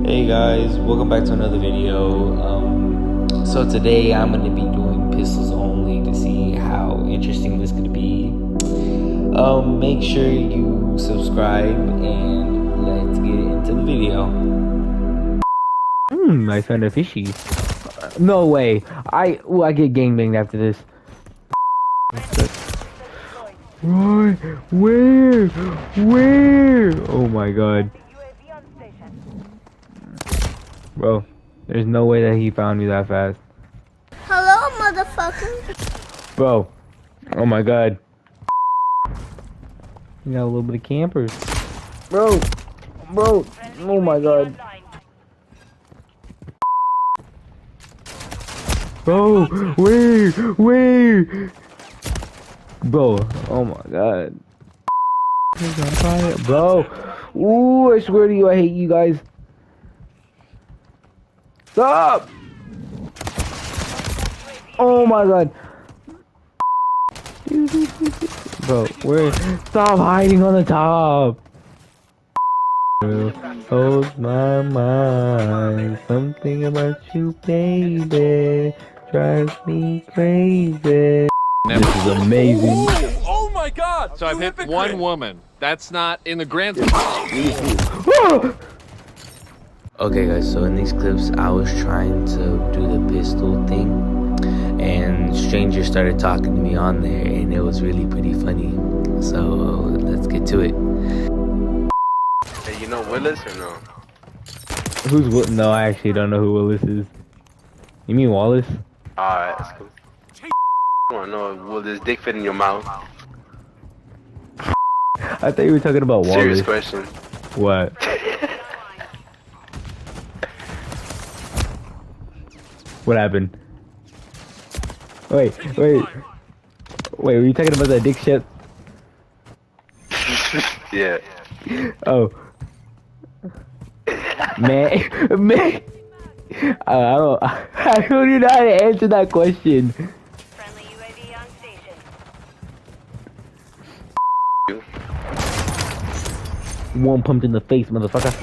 Hey guys, welcome back to another video. So today I'm going to be doing pistols only to see how interesting this could be. Make sure you subscribe and let's get into the video. I found a fishy. No way. I get gangbanged after this. Where? Oh my god. Bro, there's no way that he found me that fast. Hello, motherfucker. Bro, oh my god. You got a little bit of campers. Bro, oh my god. Bro, where? Bro, oh my god. Bro, ooh, I swear to you, I hate you guys. Stop! Oh my god. Bro, where? Stop hiding on the top. Hold my mind. Something about you, baby, drives me crazy. This is amazing. Oh my god! So I've hit one woman. That's not in the grand. Okay guys, so in these clips I was trying to do the pistol thing and strangers started talking to me on there and it was really pretty funny. So let's get to it. Hey, you know Willis or no? Who's Will? No, I actually don't know who Willis is. You mean Wallace? Alright, that's cool. I wanna know, will this dick fit in your mouth? I thought you were talking about Wallace. Serious question. What? What happened? Wait, were you talking about that dick shit? Yeah. Oh. Man. I don't even know how to answer that question. Friendly UAV on station. One pumped in the face, motherfucker.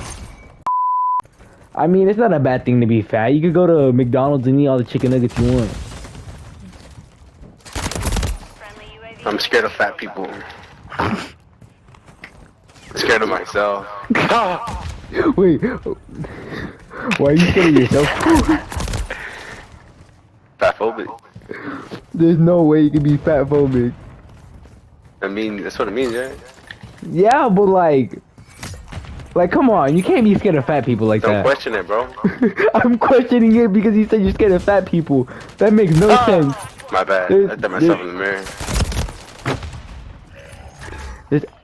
I mean, it's not a bad thing to be fat. You could go to McDonald's and eat all the chicken nuggets you want. I'm scared of fat people. I'm scared of myself. Wait, why are you scared of yourself? Fat phobic. There's no way you can be fat phobic. I mean, that's what it means, right? Yeah, but like, come on, you can't be scared of fat people like Don't that. question it, bro. I'm questioning it because you said you're scared of fat people. That makes no sense. My bad. I looked at myself in the mirror.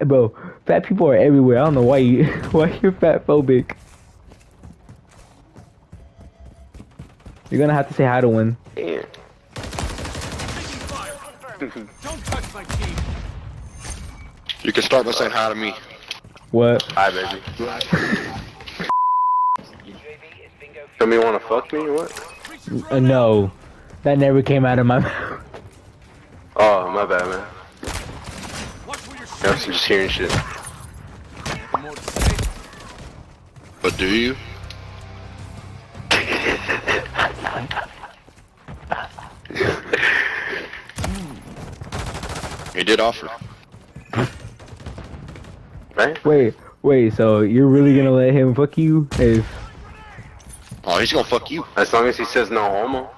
Bro, fat people are everywhere. I don't know why you're fat phobic. You're gonna have to say hi to one. Yeah. Don't touch my team. You can start by saying hi to me. What? Hi, baby. Tell me you wanna fuck me or what? No, that never came out of my mouth. Oh, my bad, man. I'm just hearing shit. But do you? He did offer. Right? Wait, so you're really gonna let him fuck you? If Oh, he's gonna fuck you. As long as he says no homo.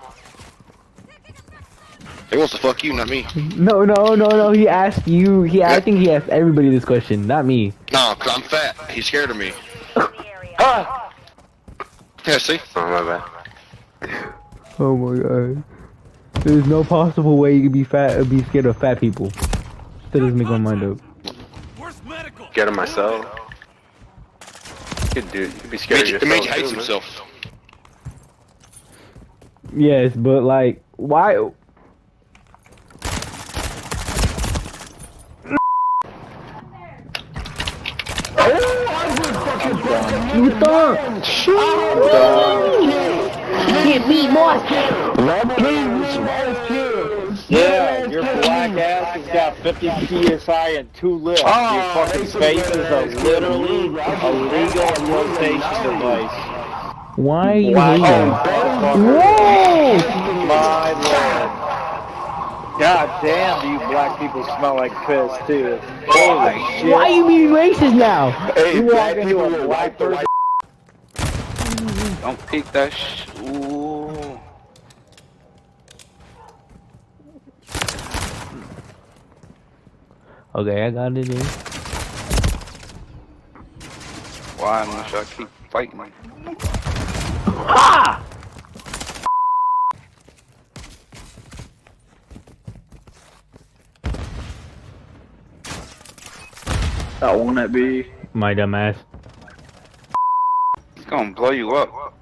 He wants to fuck you, not me. no, he asked you. I think he asked everybody this question, not me. No, cause I'm fat. He's scared of me. Ah! Yeah, see? Oh, my bad. Oh my god. There's no possible way you can be scared of fat people. Still doesn't make my mind up. Scared of myself. You could be scared of It yourself. means he hates too, man. himself. Yes, but like, why? You thought? Get me more. Yeah, your black ass has got 50 PSI and 2 lips. Your fucking face is a literally a legal flotation device. Why are you Black hating? ass Whoa! My lord. God damn, do you black people smell like piss too? Holy shit. Why are you being racist now? Hey, You black walk into people a will black wipe the person. white. Don't peek that Ooh. Okay, I got it in. Why must I keep fighting? Ah! That won't it be? My dumb ass. He's gonna blow you up.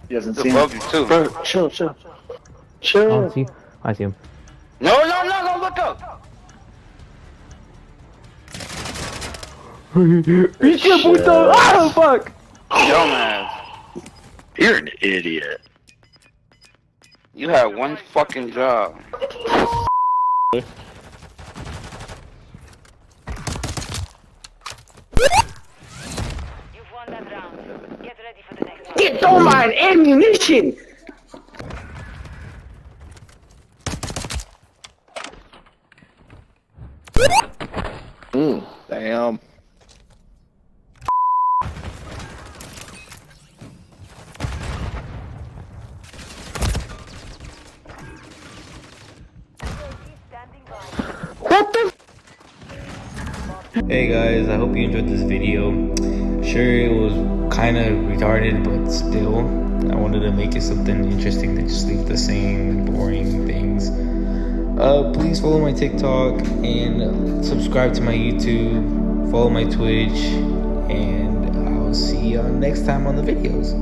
He hasn't He'll seen above it. you too. Bro, chill, chill. Oh, Chill. see? I see him. No, don't look up. Pinche puto! Ah, fuck! Dumbass. You're an idiot. You had one fucking job. You've won that round. Get ready for the next one. Get all my ammunition! Damn. Hey guys, I hope you enjoyed this video. Sure, it was kind of retarded, but still, I wanted to make it something interesting than just leave the same boring things. Please follow my TikTok and subscribe to my YouTube, follow my Twitch, and I'll see you next time on the videos.